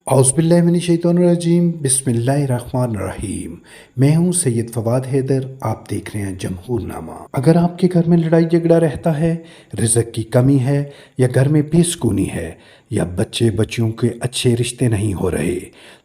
औज़ुबिल्लाहिमिनश्शैतानिर्रजीम बिस्मिल्लाहिर्रहमानिर्रहीम। मैं हूँ सैयद फवाद हैदर। आप देख रहे हैं जमहूरनामा। अगर आपके घर में लड़ाई झगड़ा रहता है, रिज़्क़ की कमी है, या घर में बेसुकूनी है, या बच्चे बच्चियों के अच्छे रिश्ते नहीं हो रहे,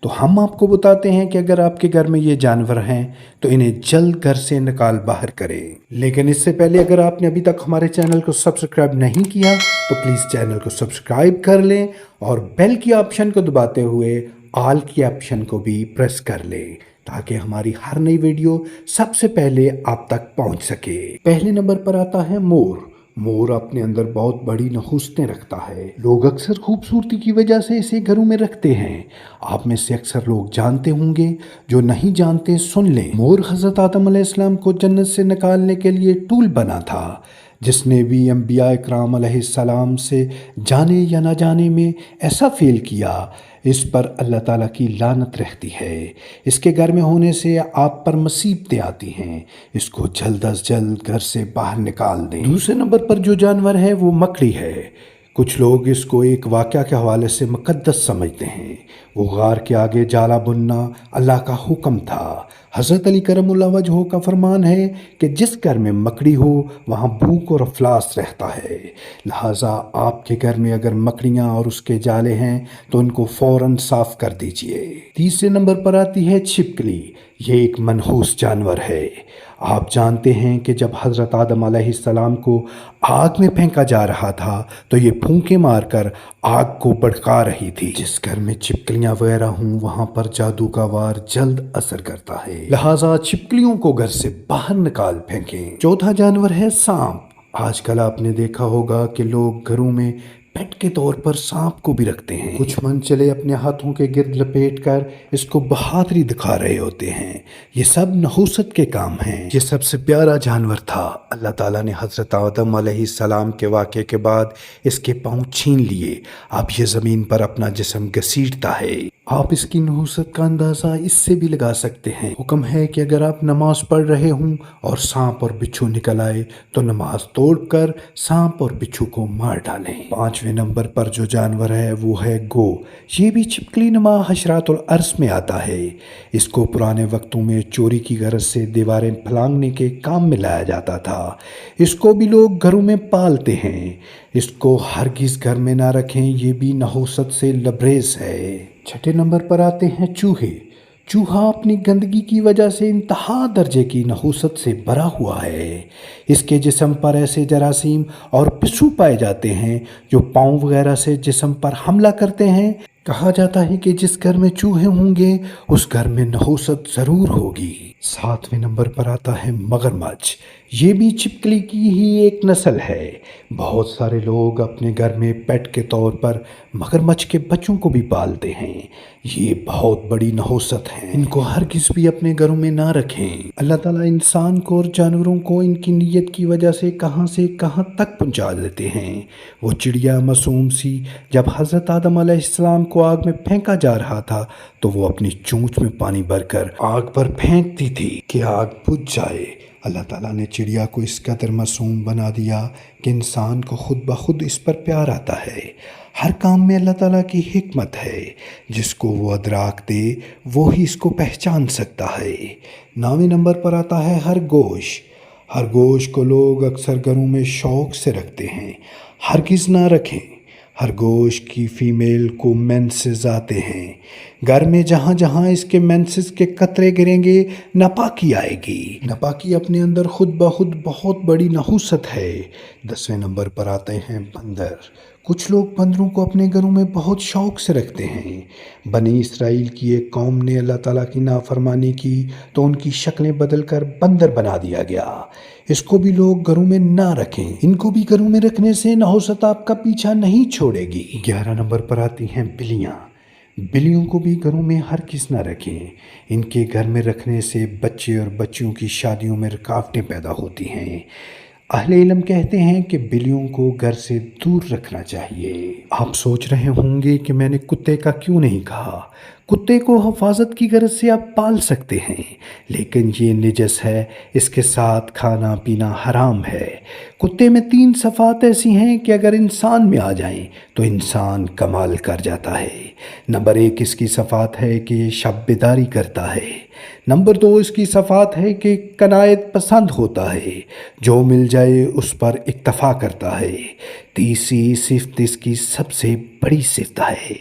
तो हम आपको बताते हैं कि अगर आपके घर में ये जानवर हैं तो इन्हें जल्द घर से निकाल बाहर करें। लेकिन इससे पहले अगर आपने अभी तक हमारे चैनल को सब्सक्राइब नहीं किया तो प्लीज़ चैनल को सब्सक्राइब कर लें और बेल की ऑप्शन को दबाते हुए ऑल की ऑप्शन को भी प्रेस कर लें ताकि हमारी हर नई वीडियो सबसे पहले आप तक पहुंच सके। पहले नंबर पर आता है मोर। मोर अपने अंदर बहुत बड़ी नहुस्तें रखता है। लोग अक्सर खूबसूरती की वजह से इसे घरों में रखते हैं। आप में से अक्सर लोग जानते होंगे, जो नहीं जानते सुन लें। मोर हज़रत आदम अलैहिस्सलाम को जन्नत से निकालने के लिए टूल बना था। जिसने भी अंबिया इकराम अलैहिस्सलाम से जाने या ना जाने में ऐसा फेल किया, इस पर अल्लाह ताला की लानत रहती है। इसके घर में होने से आप पर मुसीबतें आती हैं। इसको जल्द अज जल्द घर से बाहर निकाल दें। दूसरे नंबर पर जो जानवर है वो मकड़ी है। कुछ लोग इसको एक वाक़या के हवाले से मुक़द्दस समझते हैं। वो गार के आगे जाला बुनना अल्लाह का हुक्म था। हज़रत अली करमुल्लाह वजहो का फरमान है कि जिस घर में मकड़ी हो वहाँ भूख और अफलास रहता है। लिहाजा आपके घर में अगर मकड़ियाँ और उसके जाले हैं तो इनको फ़ौरन साफ़ कर दीजिए। तीसरे नंबर पर आती है छिपकली। ये एक मनहूस जानवर है। आप जानते हैं कि जब हज़रत आदम अलैहिस्सलाम को आग में फेंका जा रहा था तो ये फूंके मारकर आग को भड़का रही थी। जिस घर में छिपकलियाँ वगैरह हों वहाँ पर जादू का वार जल्द असर करता है। लिहाजा छिपकलियों को घर से बाहर निकाल फेंकें। चौथा जानवर है सांप। आजकल आपने देखा होगा कि लोग घरों में पेट के तौर पर सांप को भी रखते हैं। कुछ मन चले अपने हाथों के गिर्द लपेट कर इसको बहादुरी दिखा रहे होते हैं। ये सब नहुसत के काम हैं। ये सबसे प्यारा जानवर था। अल्लाह ताला ने हज़रत आदम अलैहिस्सलाम के वाक़े के बाद इसके पाँव छीन लिए। अब ये ज़मीन पर अपना जिस्म घसीटता है। आप इसकी नहुसत का अंदाज़ा इससे भी लगा सकते हैं। हुक्म है कि अगर आप नमाज पढ़ रहे हों और सांप और बिच्छू निकल आए तो नमाज तोड़कर सांप और बिच्छू को मार डालें। पाँचवें नंबर पर जो जानवर है वो है गो। ये भी छिपकली नुमा हशरातुल अर्ज़ में आता है। इसको पुराने वक्तों में चोरी की गरज से दीवारें फलांगने के काम में लाया जाता था। इसको भी लोग घरों में पालते हैं। इसको हरगिज़ घर में ना रखें, ये भी नहुसत से लबरेज है। छठे नंबर पर आते हैं चूहे। चूहा अपनी गंदगी की वजह से इंतहा दर्जे की नहुसत से भरा हुआ है। इसके जिस्म पर ऐसे जरासीम और पिस्सू पाए जाते हैं जो पाँव वगैरह से जिस्म पर हमला करते हैं। कहा जाता है कि जिस घर में चूहे होंगे उस घर में नहुसत ज़रूर होगी। सातवें नंबर पर आता है मगरमच्छ। ये भी छिपकली की ही एक नस्ल है। बहुत सारे लोग अपने घर में पेट के तौर पर मगरमच्छ के बच्चों को भी पालते हैं। ये बहुत बड़ी नहुसत है। इनको हर किसी भी अपने घरों में ना रखें। अल्लाह ताला इंसान को और जानवरों को इनकी नीयत की वजह से कहाँ तक पहुंचा देते हैं। वो चिड़िया मासूम सी जब हज़रत आदम अलैहिस्सलाम को आग में फेंका जा रहा था तो वो अपनी चोंच में पानी भरकर आग पर फेंकती थी कि आग बुझ जाए। अल्लाह ताला ने चिड़िया को इस कदर मासूम बना दिया कि इंसान को खुद ब खुद इस पर प्यार आता है। हर काम में अल्लाह ताला की हिकमत है। जिसको वो अदराक दे वो ही इसको पहचान सकता है। 9वें नंबर पर आता है खरगोश। खरगोश को लोग अक्सर घरों में शौक़ से रखते हैं। हरगिज़ ना रखें। खरगोश की फ़ीमेल को मेंसेस आते हैं। घर में जहाँ जहाँ इसके मेंसेस के कतरे गिरेंगे नापाकी आएगी। नापाकी अपने अंदर खुद ब खुद बहुत बड़ी नहुसत है। 10वें नंबर पर आते हैं बंदर। कुछ लोग बंदरों को अपने घरों में बहुत शौक़ से रखते हैं। बनी इसराइल की एक कौम ने अल्लाह ताला की नाफरमानी की तो उनकी शक्लें बदलकर बंदर बना दिया गया। इसको भी लोग घरों में ना रखें। इनको भी घरों में रखने से नहुसत आपका पीछा नहीं छोड़ेगी। 11 नंबर पर आती हैं बिल्लियाँ। बिल्लियों को भी घरों में हर किस ना रखें। इनके घर में रखने से बच्चे और बच्चियों की शादियों में रुकावटें पैदा होती हैं। अहले इल्म कहते हैं कि बिल्लियों को घर से दूर रखना चाहिए। आप सोच रहे होंगे कि मैंने कुत्ते का क्यों नहीं कहा। کتے کو حفاظت کی غرض سے آپ پال سکتے ہیں، لیکن یہ نجس ہے، اس کے ساتھ کھانا پینا حرام ہے۔ کتے میں 3 صفات ایسی ہیں کہ اگر انسان میں آ جائیں تو انسان کمال کر جاتا ہے۔ نمبر 1 اس کی صفات ہے کہ یہ شب بیداری کرتا ہے۔ نمبر 2 اس کی صفات ہے کہ قناعت پسند ہوتا ہے، جو مل جائے اس پر اکتفا کرتا ہے۔ تیسری صفت اس کی سب سے بڑی صفت ہے،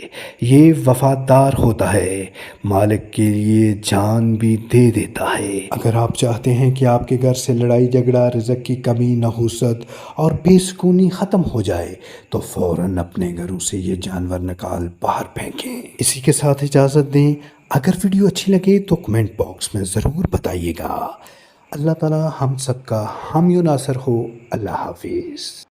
یہ وفادار ہوتا ہے، مالک کے لیے جان بھی دے دیتا ہے۔ اگر آپ چاہتے ہیں کہ آپ کے گھر سے لڑائی جھگڑا، رزق کی کمی، نحوست اور بے سکونی ختم ہو جائے تو فوراً اپنے گھروں سے یہ جانور نکال باہر پھینکیں۔ اسی کے ساتھ اجازت دیں، اگر ویڈیو اچھی لگے تو کمنٹ باکس میں ضرور بتائیے گا۔ اللہ تعالی ہم سب کا حامی و ناصر ہو۔ اللہ حافظ۔